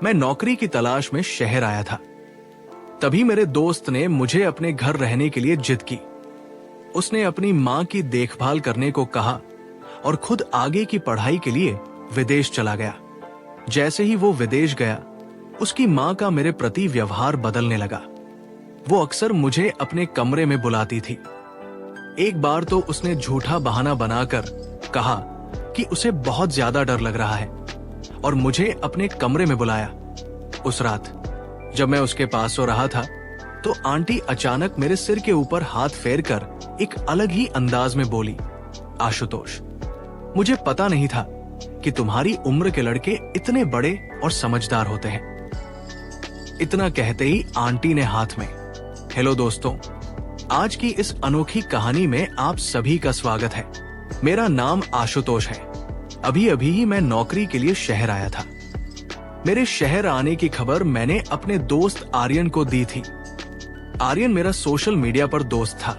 मैं नौकरी की तलाश में शहर आया था। तभी मेरे दोस्त ने मुझे अपने घर रहने के लिए जिद की। उसने अपनी मां की देखभाल करने को कहा और खुद आगे की पढ़ाई के लिए विदेश चला गया। जैसे ही वो विदेश गया, उसकी मां का मेरे प्रति व्यवहार बदलने लगा। वो अक्सर मुझे अपने कमरे में बुलाती थी। एक बार तो उसने झूठा बहाना बनाकर कहा कि उसे बहुत ज्यादा डर लग रहा है और मुझे अपने कमरे में बुलाया। उस रात जब मैं उसके पास सो रहा था, तो आंटी अचानक मेरे सिर के ऊपर हाथ फेरकर एक अलग ही अंदाज में बोली, आशुतोष, मुझे पता नहीं था कि तुम्हारी उम्र के लड़के इतने बड़े और समझदार होते हैं। इतना कहते ही आंटी ने हाथ में, हेलो दोस्तों, आज की इस अनोखी कहानी में आप सभी का स्वागत है। मेरा नाम आशुतोष है। अभी अभी ही मैं नौकरी के लिए शहर आया था। मेरे शहर आने की खबर मैंने अपने दोस्त आर्यन को दी थी। आर्यन मेरा सोशल मीडिया पर दोस्त था।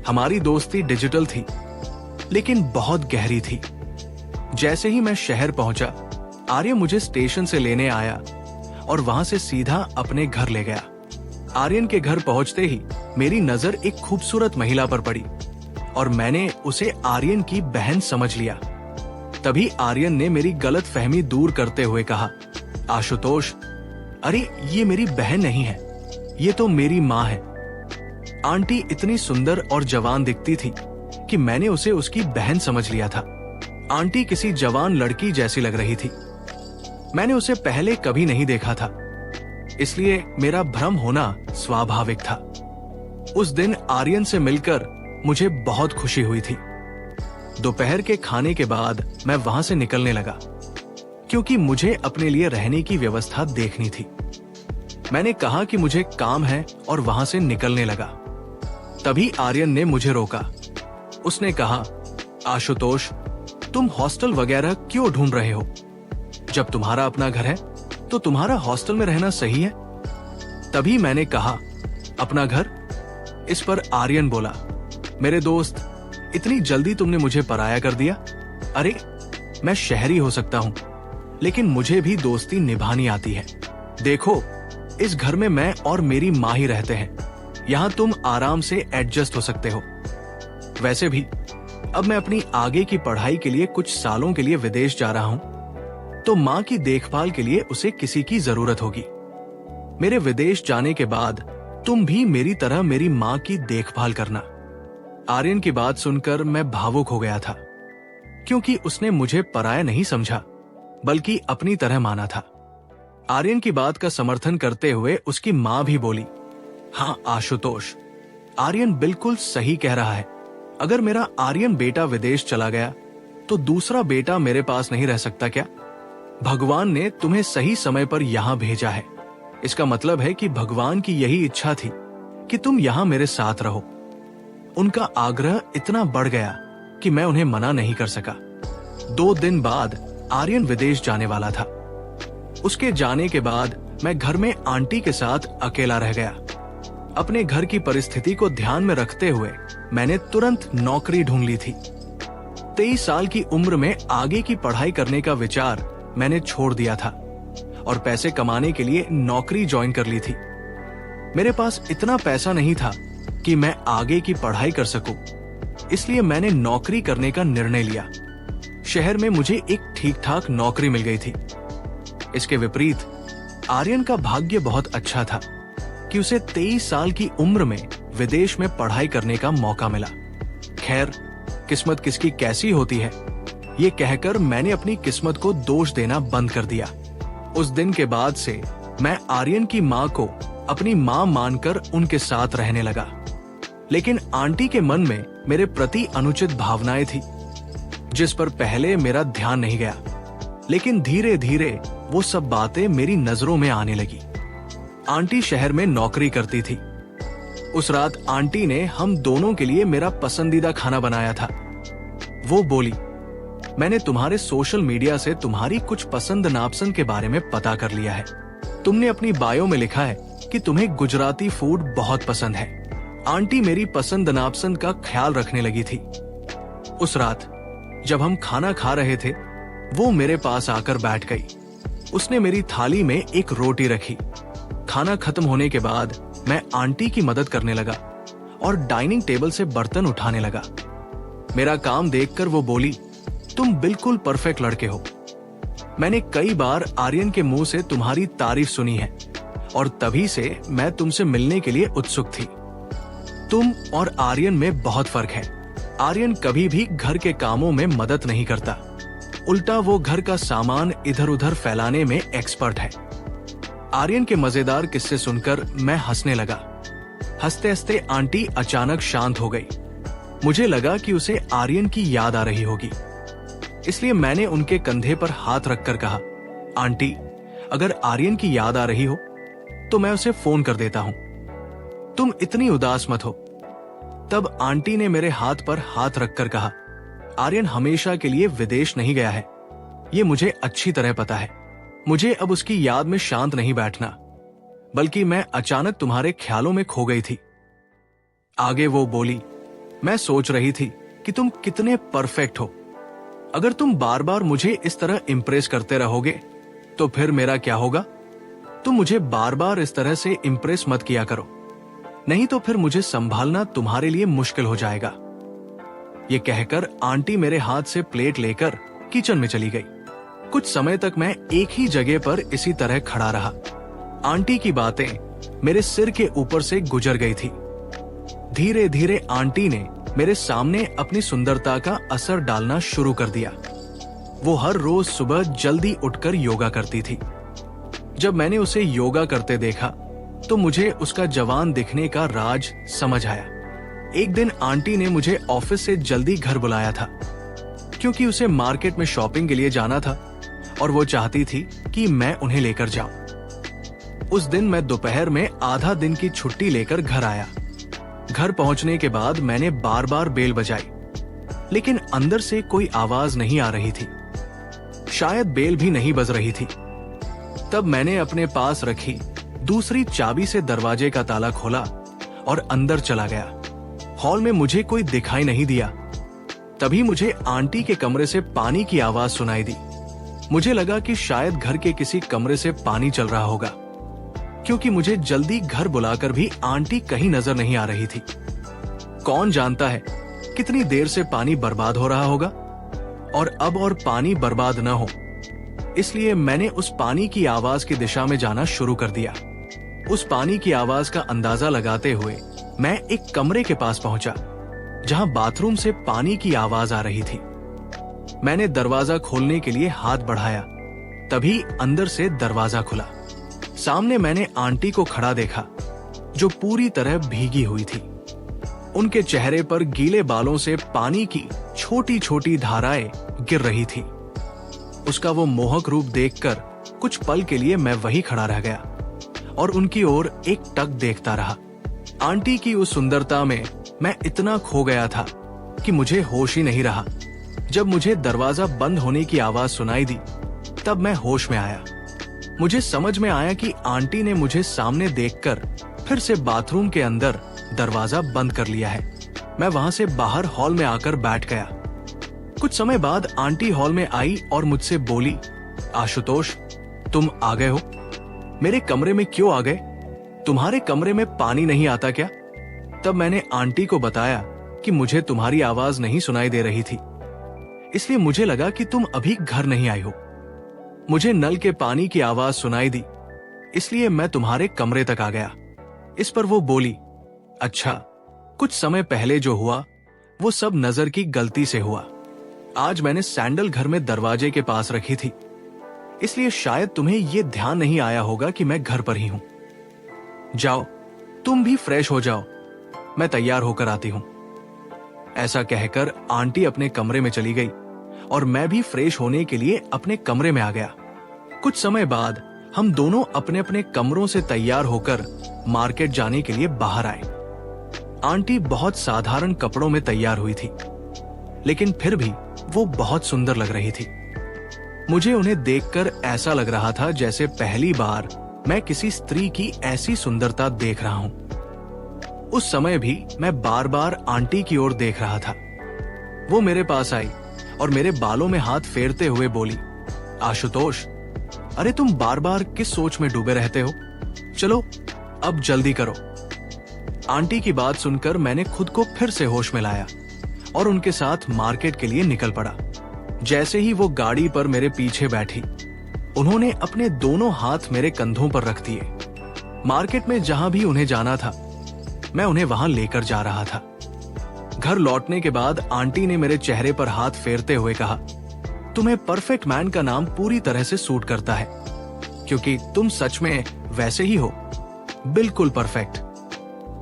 हमारी दोस्ती डिजिटल थी, लेकिन बहुत गहरी थी। जैसे ही मैं शहर पहुंचा, आर्यन मुझे स्टेशन से लेने आया और वहां से सीधा अपने घर ले गया। आर्यन के घर पहुंचते ही मेरी नजर एक खूबसूरत महिला पर पड़ी और मैंने उसे आर्यन की बहन समझ लिया। तभी आर्यन ने मेरी गलतफहमी दूर करते हुए कहा, आशुतोष, अरे ये मेरी बहन नहीं है, ये तो मेरी माँ है। आंटी इतनी सुंदर और जवान दिखती थी कि मैंने उसे उसकी बहन समझ लिया था। आंटी किसी जवान लड़की जैसी लग रही थी। मैंने उसे पहले कभी नहीं देखा था, इसलिए मेरा भ्रम होना स्वाभाविक था। उस दिन आर्यन से मिलकर मुझे बहुत खुशी हुई थी। दोपहर के खाने के बाद मैं वहां से निकलने लगा, क्योंकि मुझे अपने लिए रहने की व्यवस्था देखनी थी। मैंने कहा कि मुझे काम है और वहां से निकलने लगा। तभी आर्यन ने मुझे रोका। उसने कहा, आशुतोष, तुम हॉस्टल वगैरह क्यों ढूंढ रहे हो? जब तुम्हारा अपना घर है तो तुम्हारा हॉस्टल में रहना सही है। तभी मैंने कहा, अपना घर? इस पर आर्यन बोला, मेरे दोस्त, इतनी जल्दी तुमने मुझे पराया कर दिया? अरे, मैं शहरी हो सकता हूं, लेकिन मुझे भी दोस्ती निभानी आती है। देखो, इस घर में मैं और मेरी माँ ही रहते हैं। यहाँ तुम आराम से एडजस्ट हो सकते हो। वैसे भी अब मैं अपनी आगे की पढ़ाई के लिए कुछ सालों के लिए विदेश जा रहा हूं, तो माँ की देखभाल के लिए उसे किसी की जरूरत होगी। मेरे विदेश जाने के बाद तुम भी मेरी तरह मेरी माँ की देखभाल करना। आर्यन की बात सुनकर मैं भावुक हो गया था, क्योंकि उसने मुझे पराया नहीं समझा, बल्कि अपनी तरह माना था। आर्यन की बात का समर्थन करते हुए उसकी माँ भी बोली, हाँ आशुतोष, आर्यन बिल्कुल सही कह रहा है। अगर मेरा आर्यन बेटा विदेश चला गया, तो दूसरा बेटा मेरे पास नहीं रह सकता क्या? भगवान ने तुम्हें सही समय पर यहाँ भेजा है। इसका मतलब है कि भगवान की यही इच्छा थी कि तुम यहाँ मेरे साथ रहो। उनका आग्रह इतना बढ़ गया कि मैं उन्हें मना नहीं कर सका। 2 दिन बाद आर्यन विदेश जाने वाला था। उसके जाने के बाद मैं घर में आंटी के साथ अकेला रह गया। अपने घर की परिस्थिति को ध्यान में रखते हुए मैंने तुरंत नौकरी ढूंढ ली थी। 23 साल की उम्र में आगे की पढ़ाई करने का विचार मैंने छोड़ दिया था और पैसे कमाने के लिए नौकरी ज्वाइन कर ली थी। मेरे पास इतना पैसा नहीं था कि मैं आगे की पढ़ाई कर सकूं, इसलिए मैंने नौकरी करने का निर्णय लिया। शहर में मुझे एक ठीक-ठाक नौकरी मिल गई थी। इसके विपरीत आर्यन का भाग्य बहुत अच्छा था कि उसे 23 साल की उम्र में विदेश में पढ़ाई करने का मौका मिला। खैर, किस्मत किसकी कैसी होती है, ये कहकर मैंने अपनी किस्मत को दोष देना बंद कर दिया। उस दिन के बाद से मैं आर्यन की माँ को अपनी माँ मानकर उनके साथ रहने लगा। लेकिन आंटी के मन में मेरे प्रति अनुचित भावनाएं थी, जिस पर पहले मेरा ध्यान नहीं गया। लेकिन धीरे धीरे वो सब बातें मेरी नजरों में आने लगी। आंटी शहर में नौकरी करती थी। उस रात आंटी ने हम दोनों के लिए मेरा पसंदीदा खाना बनाया था। वो बोली, मैंने तुम्हारे सोशल मीडिया से तुम्हारी कुछ पसंद नापसंद के बारे में पता कर लिया है। तुमने अपनी बायो में लिखा है कि तुम्हें गुजराती फूड बहुत पसंद है। आंटी मेरी पसंद नापसंद का ख्याल रखने लगी थी। उस रात जब हम खाना खा रहे थे, वो मेरे पास आकर बैठ गई। उसने मेरी थाली में एक रोटी रखी। खाना खत्म होने के बाद मैं आंटी की मदद करने लगा और डाइनिंग टेबल से बर्तन उठाने लगा। मेरा काम देखकर वो बोली, तुम बिल्कुल परफेक्ट लड़के हो। मैंने कई बार आर्यन के मुंह से तुम्हारी तारीफ सुनी है और तभी से मैं तुमसे मिलने के लिए उत्सुक थी। तुम और आर्यन में बहुत फर्क है। आर्यन कभी भी घर के कामों में मदद नहीं करता, उल्टा वो घर का सामान इधर उधर फैलाने में एक्सपर्ट है। आर्यन के मजेदार किस्से सुनकर मैं हंसने लगा। हंसते हंसते आंटी अचानक शांत हो गई। मुझे लगा कि उसे आर्यन की याद आ रही होगी, इसलिए मैंने उनके कंधे पर हाथ रखकर कहा, आंटी, अगर आर्यन की याद आ रही हो तो मैं उसे फोन कर देता हूं। तुम इतनी उदास मत हो। तब आंटी ने मेरे हाथ पर हाथ रखकर कहा, आर्यन हमेशा के लिए विदेश नहीं गया है, ये मुझे अच्छी तरह पता है। मुझे अब उसकी याद में शांत नहीं बैठना, बल्कि मैं अचानक तुम्हारे ख्यालों में खो गई थी। आगे वो बोली, मैं सोच रही थी कि तुम कितने परफेक्ट हो। अगर तुम बार बार मुझे इस तरह इंप्रेस करते रहोगे तो फिर मेरा क्या होगा? तुम मुझे बार बार इस तरह से इंप्रेस मत किया करो, नहीं तो फिर मुझे संभालना तुम्हारे लिए मुश्किल हो जाएगा। ये कहकर आंटी मेरे हाथ से प्लेट लेकर किचन में चली गई। कुछ समय तक मैं एक ही जगह पर इसी तरह खड़ा रहा। आंटी की बातें मेरे सिर के ऊपर से गुजर गई थी। धीरे धीरे आंटी ने मेरे सामने अपनी सुंदरता का असर डालना शुरू कर दिया। वो हर रोज सुबह जल्दी उठकर योगा करती थी। जब मैंने उसे योगा करते देखा तो मुझे उसका जवान दिखने का राज समझ आया। एक दिन आंटी ने मुझे ऑफिस से जल्दी घर बुलाया था, क्योंकि उसे मार्केट में शॉपिंग के लिए जाना था और वो चाहती थी कि मैं उन्हें लेकर जाऊं। उस दिन मैं दोपहर में आधा दिन की छुट्टी लेकर घर आया। घर पहुंचने के बाद मैंने बार बार बेल बजाई, लेकिन अंदर से कोई आवाज नहीं आ रही थी। शायद बेल भी नहीं बज रही थी। तब मैंने अपने पास रखी दूसरी चाबी से दरवाजे का ताला खोला और अंदर चला गया। हॉल में मुझे कोई दिखाई नहीं दिया। तभी मुझे आंटी के कमरे से पानी की आवाज सुनाई दी। मुझे लगा कि शायद घर के किसी कमरे से पानी चल रहा होगा, क्योंकि मुझे जल्दी घर बुलाकर भी आंटी कहीं नजर नहीं आ रही थी। कौन जानता है कितनी देर से पानी बर्बाद हो रहा होगा, और अब और पानी बर्बाद न हो, इसलिए मैंने उस पानी की आवाज की दिशा में जाना शुरू कर दिया। उस पानी की आवाज का अंदाजा लगाते हुए मैं एक कमरे के पास पहुंचा, जहां बाथरूम से पानी की आवाज आ रही थी। मैंने दरवाजा खोलने के लिए हाथ बढ़ाया, तभी अंदर से दरवाजा खुला। सामने मैंने आंटी को खड़ा देखा, जो पूरी तरह भीगी हुई थी। उनके चेहरे पर गीले बालों से पानी की छोटी छोटी धाराएं गिर रही थी। उसका वो मोहक रूप देखकर कुछ पल के लिए मैं वहीं खड़ा रह गया और उनकी ओर एक टक देखता रहा। आंटी की उस सुंदरता में मैं इतना खो गया था कि मुझे होश ही नहीं रहा। जब मुझे दरवाजा बंद होने की आवाज सुनाई दी, तब मैं होश में आया। मुझे समझ में आया कि आंटी ने मुझे सामने देखकर फिर से बाथरूम के अंदर दरवाजा बंद कर लिया है। मैं वहां से बाहर हॉल में आकर बैठ गया। कुछ समय बाद आंटी हॉल में आई और मुझसे बोली, आशुतोष, तुम आ गए हो? मेरे कमरे में क्यों आ गए? तुम्हारे कमरे में पानी नहीं आता क्या? तब मैंने आंटी को बताया कि मुझे तुम्हारी आवाज नहीं सुनाई दे रही थी, इसलिए मुझे लगा कि तुम अभी घर नहीं आई हो। मुझे नल के पानी की आवाज सुनाई दी, इसलिए मैं तुम्हारे कमरे तक आ गया। इस पर वो बोली, अच्छा, कुछ समय पहले जो हुआ वो सब नजर की गलती से हुआ। आज मैंने सैंडल घर में दरवाजे के पास रखी थी, इसलिए शायद तुम्हें ये ध्यान नहीं आया होगा कि मैं घर पर ही हूं। जाओ, तुम भी फ्रेश हो जाओ, मैं तैयार होकर आती हूं। ऐसा कहकर आंटी अपने कमरे में चली गई और मैं भी फ्रेश होने के लिए अपने कमरे में आ गया। कुछ समय बाद हम दोनों अपने अपने कमरों से तैयार होकर मार्केट जाने के लिए बाहर आए। आंटी बहुत साधारण कपड़ों में तैयार हुई थी, लेकिन फिर भी वो बहुत सुंदर लग रही थी। मुझे उन्हें देखकर ऐसा लग रहा था जैसे पहली बार मैं किसी स्त्री की ऐसी सुंदरता देख रहा हूं। उस समय भी मैं बार बार आंटी की ओर देख रहा था। वो मेरे पास आई और मेरे बालों में हाथ फेरते हुए बोली, आशुतोष, अरे तुम बार बार किस सोच में डूबे रहते हो? चलो अब जल्दी करो। आंटी की बात सुनकर मैंने खुद को फिर से होश में लाया और उनके साथ मार्केट के लिए निकल पड़ा। जैसे ही वो गाड़ी पर मेरे पीछे बैठी, उन्होंने अपने दोनों हाथ मेरे कंधों पर रख दिए। मार्केट में जहां भी उन्हें जाना था, मैं उन्हें वहां लेकर जा रहा था। घर लौटने के बाद आंटी ने मेरे चेहरे पर हाथ फेरते हुए कहा, तुम्हें परफेक्ट मैन का नाम पूरी तरह से सूट करता है, क्योंकि तुम सच में वैसे ही हो, बिल्कुल परफेक्ट।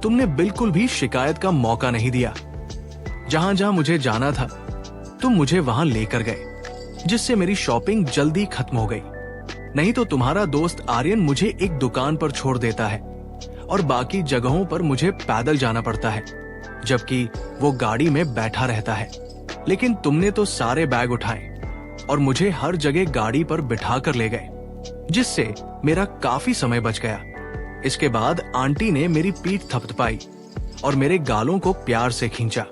तुमने बिल्कुल भी शिकायत का मौका नहीं दिया। जहां जहां मुझे जाना था, तुम मुझे वहां लेकर गए, जिससे मेरी शॉपिंग जल्दी खत्म हो गई। नहीं तो तुम्हारा दोस्त आर्यन मुझे एक दुकान पर छोड़ देता है और बाकी जगहों पर मुझे पैदल जाना पड़ता है, जबकि वो गाड़ी में बैठा रहता है। लेकिन तुमने तो सारे बैग उठाए और मुझे हर जगह गाड़ी पर बिठा कर ले गए, जिससे मेरा काफी समय बच गया। इसके बाद आंटी ने मेरी पीठ थपथपाई और मेरे गालों को प्यार से खींचा।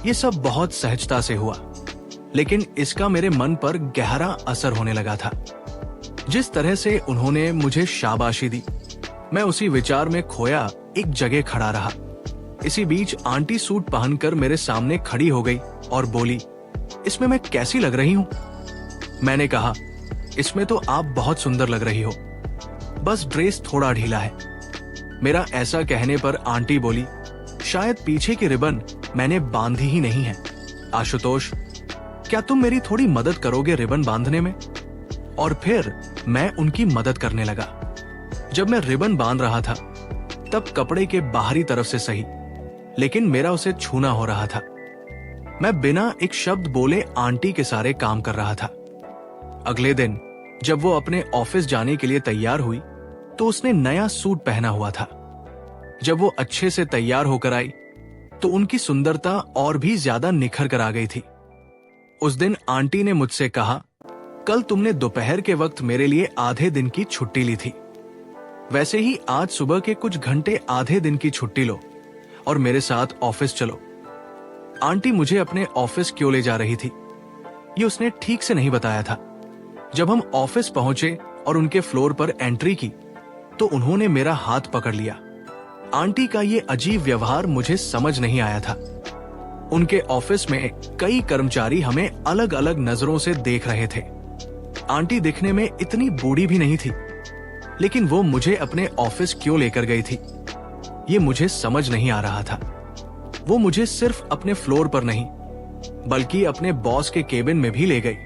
ये सब बहुत सहजता से हुआ, लेकिन इसका मेरे मन पर गहरा असर होने लगा था। जिस तरह से उन्होंने मुझे शाबाशी दी, मैं उसी विचार में खोया एक जगह खड़ा रहा। इसी बीच आंटी सूट पहनकर मेरे सामने खड़ी हो गई और बोली, इसमें मैं कैसी लग रही हूं? मैंने कहा, इसमें तो आप बहुत सुंदर लग रही हो, बस ड्रेस थोड़ा ढीला है। मेरा ऐसा कहने पर आंटी बोली, शायद पीछे की रिबन मैंने बांधी ही नहीं है। आशुतोष, क्या तुम मेरी थोड़ी मदद करोगे रिबन बांधने में? और फिर मैं उनकी मदद करने लगा। जब मैं रिबन बांध रहा था, तब कपड़े के बाहरी तरफ से सही, लेकिन मेरा उसे छूना हो रहा था। मैं बिना एक शब्द बोले आंटी के सारे काम कर रहा था। अगले दिन जब वो अपने ऑफिस जाने के लिए तैयार हुई, तो उसने नया सूट पहना हुआ था। जब वो अच्छे से तैयार होकर आई, तो उनकी सुंदरता और भी ज्यादा निखर कर आ गई थी। उस दिन आंटी ने मुझसे कहा, कल तुमने दोपहर के वक्त मेरे लिए आधे दिन की छुट्टी ली थी, वैसे ही आज सुबह के कुछ घंटे आधे दिन की छुट्टी लो और मेरे साथ ऑफिस चलो। आंटी मुझे अपने ऑफिस क्यों ले जा रही थी, ये उसने ठीक से नहीं बताया था। जब हम ऑफिस पहुंचे और उनके फ्लोर पर एंट्री की, तो उन्होंने मेरा हाथ पकड़ लिया। आंटी का ये अजीब व्यवहार मुझे समझ नहीं आया था। उनके ऑफिस में कई कर्मचारी हमें अलग अलग नजरों से देख रहे थे। आंटी दिखने में इतनी बूढ़ी भी नहीं थी, लेकिन वो मुझे अपने ऑफिस क्यों लेकर गई थी, ये मुझे समझ नहीं आ रहा था। वो मुझे सिर्फ अपने फ्लोर पर नहीं, बल्कि अपने बॉस के केबिन में भी ले गई।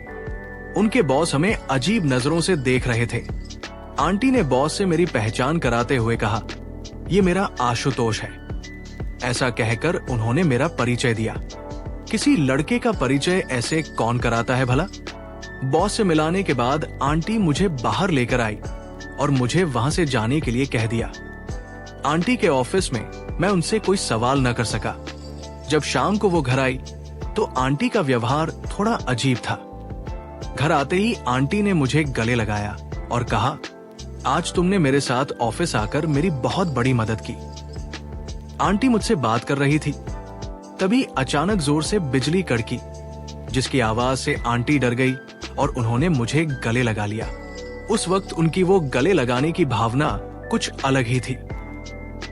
उनके बॉस हमें अजीब नजरों से देख रहे थे। आंटी ने बॉस से मेरी पहचान कराते हुए कहा, ये मेरा आशुतोष है। ऐसा कहकर उन्होंने मेरा परिचय दिया। किसी लड़के का परिचय ऐसे कौन कराता है भला? बॉस से मिलाने के बाद आंटी मुझे बाहर लेकर आई और मुझे वहां से जाने के लिए कह दिया। आंटी के ऑफिस में मैं उनसे कोई सवाल न कर सका। जब शाम को वो घर आई, तो आंटी का व्यवहार थोड़ा अजीब था। घर आते ही आंटी ने मुझे गले लगाया और कहा, आज तुमने मेरे साथ ऑफिस आकर मेरी बहुत बड़ी मदद की। आंटी मुझसे बात कर रही थी, तभी अचानक जोर से बिजली कड़की, जिसकी आवाज से आंटी डर गई और उन्होंने मुझे गले लगा लिया। उस वक्त उनकी वो गले लगाने की भावना कुछ अलग ही थी।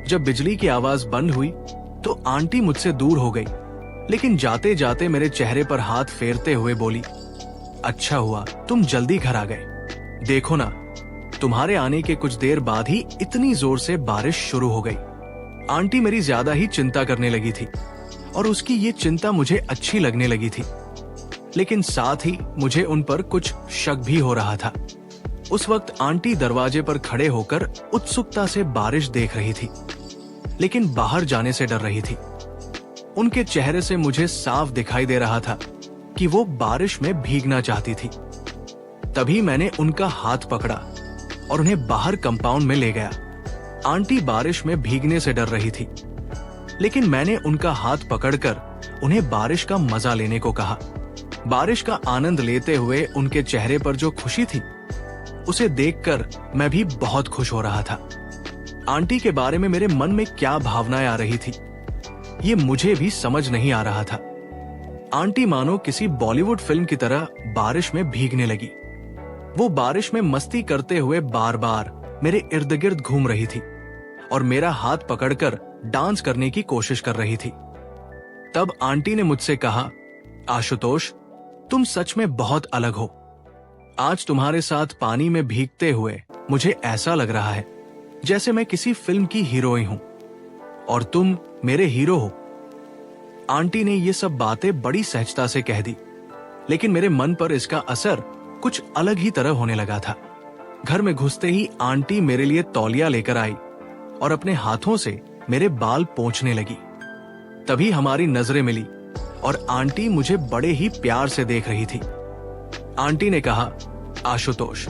जब बिजली की आवाज बंद हुई, तो आंटी मुझसे दूर हो गई, लेकिन जाते जाते मेरे चेहरे पर हाथ फेरते हुए बोली, अच्छा हुआ तुम जल्दी घर आ गए। देखो ना, तुम्हारे आने के कुछ देर बाद ही इतनी जोर से बारिश शुरू हो गई। आंटी मेरी ज्यादा ही चिंता करने लगी थी और उसकी ये चिंता मुझे अच्छी लगने लगी थी, लेकिन साथ ही मुझे उन पर कुछ शक भी हो रहा था। उस वक्त आंटी दरवाजे पर खड़े होकर उत्सुकता से बारिश देख रही थी, लेकिन बाहर जाने से डर रही थी। उनके चेहरे से मुझे साफ दिखाई दे रहा था कि वो बारिश में भीगना चाहती थी। तभी मैंने उनका हाथ पकड़ा और उन्हें बाहर कंपाउंड में ले गया। आंटी बारिश में भीगने से डर रही थी, लेकिन मैंने उनका हाथ पकड़कर उन्हें बारिश का मजा लेने को कहा। बारिश का आनंद लेते हुए उनके चेहरे पर जो खुशी थी, उसे देखकर मैं भी बहुत खुश हो रहा था। आंटी के बारे में मेरे मन में क्या भावनाएं आ रही थी, ये मुझे भी समझ नहीं आ रहा था। आंटी मानो किसी बॉलीवुड फिल्म की तरह बारिश में भीगने लगी। वो बारिश में मस्ती करते हुए बार बार मेरे इर्द गिर्द घूम रही थी और मेरा हाथ पकड़कर डांस करने की कोशिश कर रही थी। तब आंटी ने मुझसे कहा, आशुतोष, तुम सच में बहुत अलग हो। आज तुम्हारे साथ पानी में भीगते हुए मुझे ऐसा लग रहा है जैसे मैं किसी फिल्म की हीरोइन हूं और तुम मेरे हीरो हो। आंटी ने ये सब बातें बड़ी सहजता से कह दी, लेकिन मेरे मन पर इसका असर कुछ अलग ही तरह होने लगा था। घर में घुसते ही आंटी मेरे लिए तौलिया लेकर आई और अपने हाथों से मेरे बाल पोंछने लगी। तभी हमारी नजरें मिली और आंटी मुझे बड़े ही प्यार से देख रही थी। आंटी ने कहा, आशुतोष,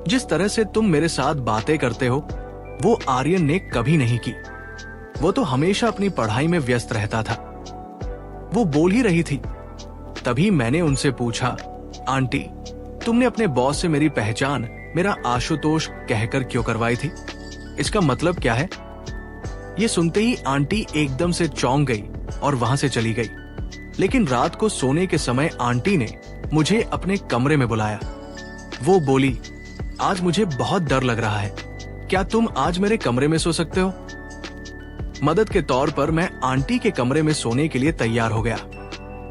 जिस तरह से तुम मेरे साथ बातें करते हो वो आर्यन ने कभी नहीं की। वो तो हमेशा अपनी पढ़ाई में व्यस्त रहता था। वो बोल ही रही थी। तभी मैंने उनसे पूछा, आंटी, तुमने अपने बॉस से मेरी पहचान मेरा आशुतोष कहकर क्यों करवाई थी? इसका मतलब क्या है? ये सुनते ही आंटी एकदम से चौंक गई और वहां से चली गई। लेकिन रात को सोने के समय आंटी ने मुझे अपने कमरे में बुलाया। वो बोली, आज मुझे बहुत डर लग रहा है, क्या तुम आज मेरे कमरे में सो सकते हो? मदद के तौर पर मैं आंटी के कमरे में सोने के लिए तैयार हो गया।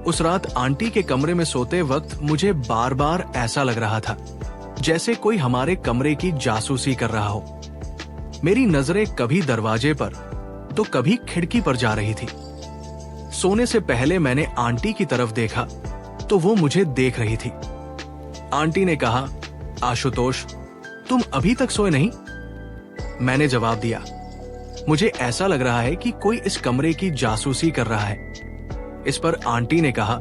उस रात आंटी के कमरे में सोते वक्त मुझे बार बार ऐसा लग रहा था जैसे कोई हमारे कमरे की जासूसी कर रहा हो। मेरी नजरें कभी दरवाजे पर तो कभी खिड़की पर जा रही थी। सोने से पहले मैंने आंटी की तरफ देखा तो वो मुझे देख रही थी। आंटी ने कहा, आशुतोष, तुम अभी तक सोए नहीं? मैंने जवाब दिया, मुझे ऐसा लग रहा है कि कोई इस कमरे की जासूसी कर रहा है। इस पर आंटी ने कहा,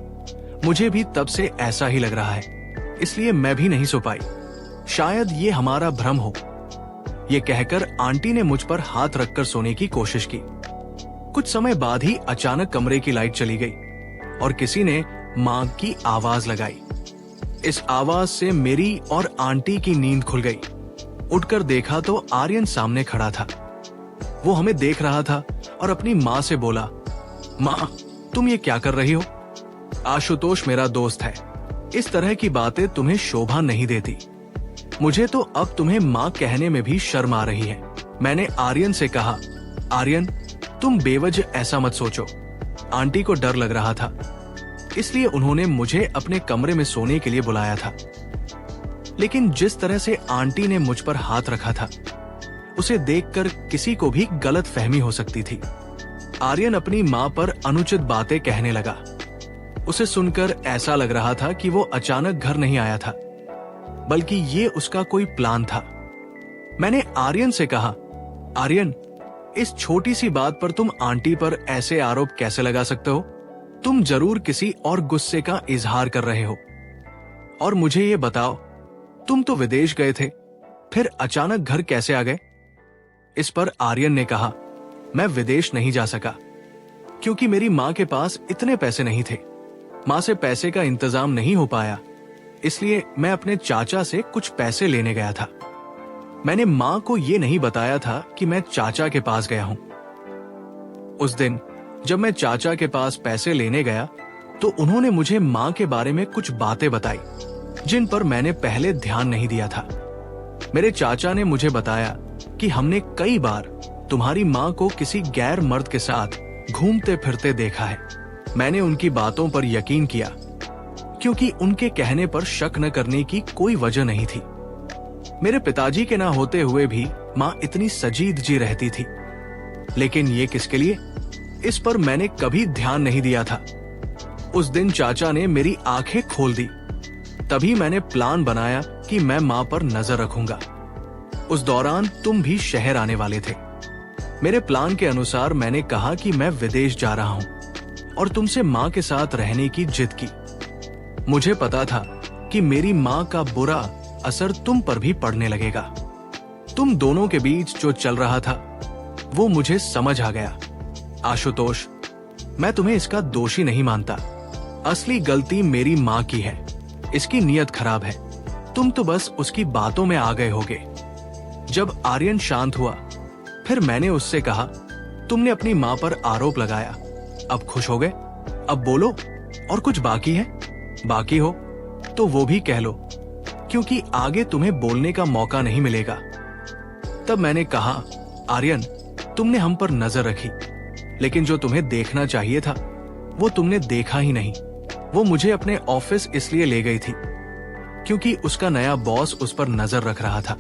मुझे भी तब से ऐसा ही लग रहा है, इसलिए मैं भी नहीं सो पाई। शायद ये हमारा भ्रम हो। ये कहकर आंटी ने मुझ पर हाथ रखकर सोने की कोशिश की। कुछ समय बाद ही अचानक कमरे की लाइट चली गई और किसी ने मां की आवाज लगाई। इस आवाज से मेरी और आंटी की नींद खुल गई। उठकर देखा तो आर्यन सामने खड़ा था। वो हमें देख रहा था और अपनी मां से बोला, मां, तुम ये क्या कर रही हो? आशुतोष मेरा दोस्त है, इस तरह की बातें तुम्हें शोभा नहीं देती। मुझे तो अब तुम्हें मां कहने में भी शर्म आ रही है। मैंने आर्यन से कहा, आर्यन, तुम बेवजह ऐसा मत सोचो। आंटी को डर लग रहा था, इसलिए उन्होंने मुझे अपने कमरे में सोने के लिए बुलाया था। लेकिन जिस तरह से आंटी ने मुझ पर हाथ रखा था, उसे देखकर किसी को भी गलत फहमी हो सकती थी। आर्यन अपनी मां पर अनुचित बातें कहने लगा। उसे सुनकर ऐसा लग रहा था कि वो अचानक घर नहीं आया था, बल्कि ये उसका कोई प्लान था। मैंने आर्यन से कहा, आर्यन, इस छोटी सी बात पर तुम आंटी पर ऐसे आरोप कैसे लगा सकते हो? तुम जरूर किसी और गुस्से का इजहार कर रहे हो। और मुझे ये बताओ, तुम तो विदेश गए थे, फिर अचानक घर कैसे आ गए? इस पर आर्यन ने कहा, मैं विदेश नहीं जा सका क्योंकि मेरी मां के पास इतने पैसे नहीं थे। मां से पैसे का इंतजाम नहीं हो पाया, इसलिए मैं अपने चाचा से कुछ पैसे लेने गया था। मैंने मां को यह नहीं बताया था कि मैं चाचा के पास गया हूं। उस दिन जब मैं चाचा के पास पैसे लेने गया तो उन्होंने मुझे मां के बारे में कुछ बातें बताई जिन पर मैंने पहले ध्यान नहीं दिया था। मेरे चाचा ने मुझे बताया कि हमने कई बार तुम्हारी मां को किसी गैर मर्द के साथ घूमते फिरते देखा है। मैंने उनकी बातों पर यकीन किया क्योंकि उनके कहने पर शक न करने की कोई वजह नहीं थी। मेरे पिताजी के ना होते हुए भी मां इतनी सजीद जी रहती थी, लेकिन ये किसके लिए, इस पर मैंने कभी ध्यान नहीं दिया था। उस दिन चाचा ने मेरी आंखें खोल दी। तभी मैंने प्लान बनाया कि मैं मां पर नजर रखूंगा। उस दौरान तुम भी शहर आने वाले थे। मेरे प्लान के अनुसार मैंने कहा कि मैं विदेश जा रहा हूं और तुमसे मां के साथ रहने की जिद की। मुझे पता था कि मेरी मां का बुरा असर तुम पर भी पड़ने लगेगा। तुम दोनों के बीच जो चल रहा था वो मुझे समझ आ गया। आशुतोष, मैं तुम्हें इसका दोषी नहीं मानता। असली गलती मेरी मां की है। इसकी नीयत खराब है। तुम तो बस उसकी बातों में आ गए होगे। जब आर्यन शांत हुआ, फिर मैंने उससे कहा, तुमने अपनी मां पर आरोप लगाया, अब खुश हो गए? अब बोलो, और कुछ बाकी है? बाकी हो तो वो भी कह लो। क्योंकि आगे तुम्हें बोलने का मौका नहीं मिलेगा। तब मैंने कहा, आर्यन, तुमने हम पर नजर रखी, लेकिन जो तुम्हें देखना चाहिए था वो तुमने देखा ही नहीं। वो मुझे अपने ऑफिस इसलिए ले गई थी क्योंकि उसका नया बॉस उस पर नजर रख रहा था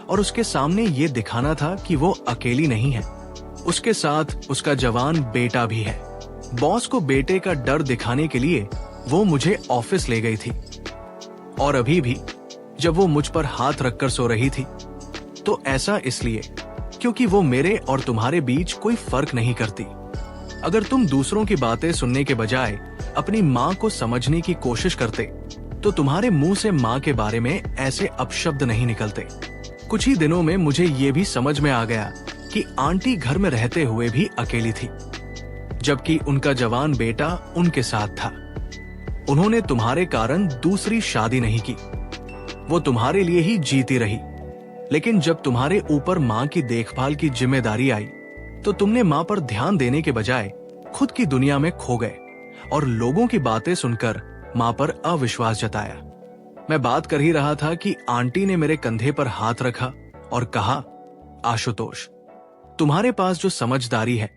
और उसके सामने ये दिखाना था कि वो अकेली नहीं है, उसके साथ उसका जवान बेटा भी है। बॉस को बेटे का डर दिखाने के लिए वो मुझे ऑफिस ले गई थी। और अभी भी जब वो मुझ पर हाथ रखकर सो रही थी तो ऐसा इसलिए क्योंकि वो मेरे और तुम्हारे बीच कोई फर्क नहीं करती। अगर तुम दूसरों की बातें सुनने के बजाय अपनी माँ को समझने की कोशिश करते तो तुम्हारे मुंह से माँ के बारे में ऐसे अपशब्द नहीं निकलते। कुछ ही दिनों में मुझे ये भी समझ में आ गया कि आंटी घर में रहते हुए भी अकेली थी, जबकि उनका जवान बेटा उनके साथ था। उन्होंने तुम्हारे कारण दूसरी शादी नहीं की, वो तुम्हारे लिए ही जीती रही। लेकिन जब तुम्हारे ऊपर माँ की देखभाल की जिम्मेदारी आई तो तुमने माँ पर ध्यान देने के बजाय खुद की दुनिया में खो गए और लोगों की बातें सुनकर माँ पर अविश्वास जताया। मैं बात कर ही रहा था कि आंटी ने मेरे कंधे पर हाथ रखा और कहा, आशुतोष, तुम्हारे पास जो समझदारी है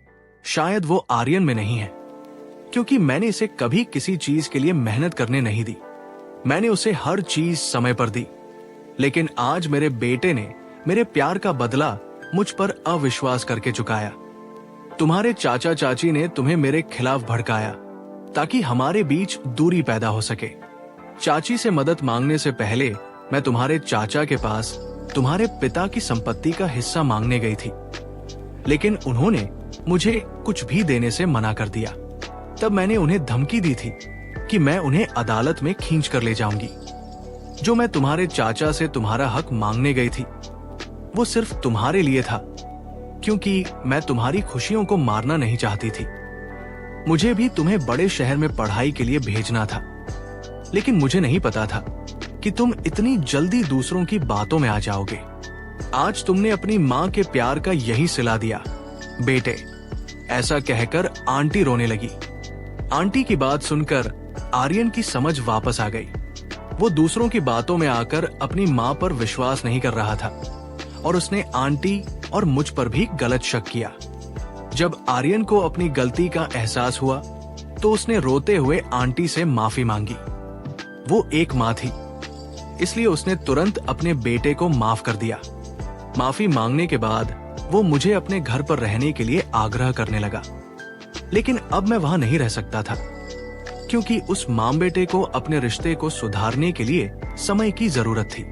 शायद वो आर्यन में नहीं है, क्योंकि मैंने इसे कभी किसी चीज के लिए मेहनत करने नहीं दी। मैंने उसे हर चीज समय पर दी, लेकिन आज मेरे बेटे ने मेरे प्यार का बदला मुझ पर अविश्वास करके चुकाया। तुम्हारे चाचा चाची ने तुम्हें मेरे खिलाफ भड़काया ताकि हमारे बीच दूरी पैदा हो सके। चाची से मदद मांगने से पहले मैं तुम्हारे चाचा के पास तुम्हारे पिता की संपत्ति का हिस्सा मांगने गई थी, लेकिन उन्होंने मुझे कुछ भी देने से मना कर दिया। तब मैंने उन्हें धमकी दी थी कि मैं उन्हें अदालत में खींच कर ले जाऊंगी। जो मैं तुम्हारे चाचा से तुम्हारा हक मांगने गई थी वो सिर्फ तुम्हारे लिए था, क्योंकि मैं तुम्हारी खुशियों को मारना नहीं चाहती थी। मुझे भी तुम्हें बड़े शहर में पढ़ाई के लिए भेजना था, लेकिन मुझे नहीं पता था कि तुम इतनी जल्दी दूसरों की बातों में आ जाओगे। आज तुमने अपनी माँ के प्यार का यही सिला दिया। बेटे, ऐसा कहकर आंटी रोने लगी। आंटी की बात सुनकर आर्यन की समझ वापस आ गई। वो दूसरों की बातों में आकर अपनी माँ पर विश्वास नहीं कर रहा था और उसने आंटी और मुझ पर भी गलत शक किया। जब आर्यन को अपनी गलती का एहसास हुआ तो उसने रोते हुए आंटी से माफी मांगी। वो एक माँ थी, इसलिए उसने तुरंत अपने बेटे को माफ कर दिया। माफी मांगने के बाद वो मुझे अपने घर पर रहने के लिए आग्रह करने लगा, लेकिन अब मैं वहां नहीं रह सकता था, क्योंकि उस मां बेटे को अपने रिश्ते को सुधारने के लिए समय की जरूरत थी।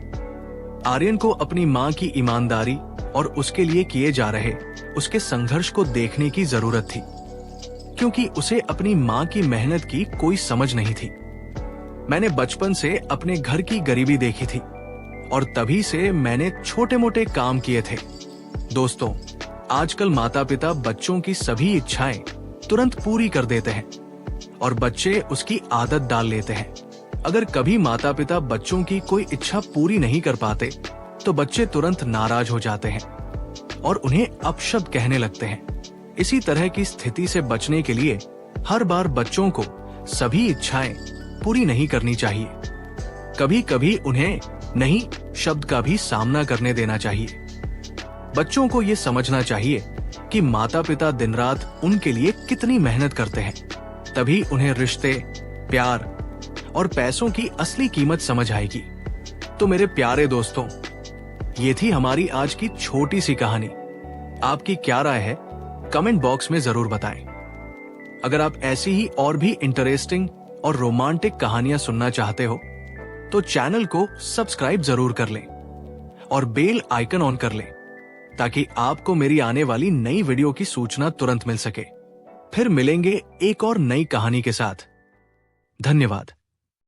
आर्यन को अपनी मां की ईमानदारी और उसके लिए किए जा रहे उसके संघर्ष को देखने की जरूरत थी, क्योंकि उसे अपनी मां की मेहनत की कोई समझ नहीं थी। मैंने बचपन से अपने घर की गरीबी देखी थी और तभी से मैंने छोटे मोटे काम किए थे। दोस्तों, आजकल माता पिता बच्चों की सभी इच्छाएं तुरंत पूरी कर देते हैं और बच्चे उसकी आदत डाल लेते हैं। अगर कभी माता पिता बच्चों की कोई इच्छा पूरी नहीं कर पाते तो बच्चे तुरंत नाराज हो जाते हैं और उन्हें अपशब्द कहने लगते हैं। इसी तरह की स्थिति से बचने के लिए हर बार बच्चों को सभी इच्छाएं पूरी नहीं करनी चाहिए। कभी कभी उन्हें नहीं शब्द का भी सामना करने देना चाहिए। बच्चों को ये समझना चाहिए कि माता पिता दिन रात उनके लिए कितनी मेहनत करते हैं, तभी उन्हें रिश्ते, प्यार और पैसों की असली कीमत समझ आएगी। तो मेरे प्यारे दोस्तों, ये थी हमारी आज की छोटी सी कहानी। आपकी क्या राय है कमेंट बॉक्स में जरूर बताएं। अगर आप ऐसी ही और भी इंटरेस्टिंग और रोमांटिक कहानियां सुनना चाहते हो तो चैनल को सब्सक्राइब जरूर कर लें और बेल आइकन ऑन कर लें, ताकि आपको मेरी आने वाली नई वीडियो की सूचना तुरंत मिल सके। फिर मिलेंगे एक और नई कहानी के साथ। धन्यवाद।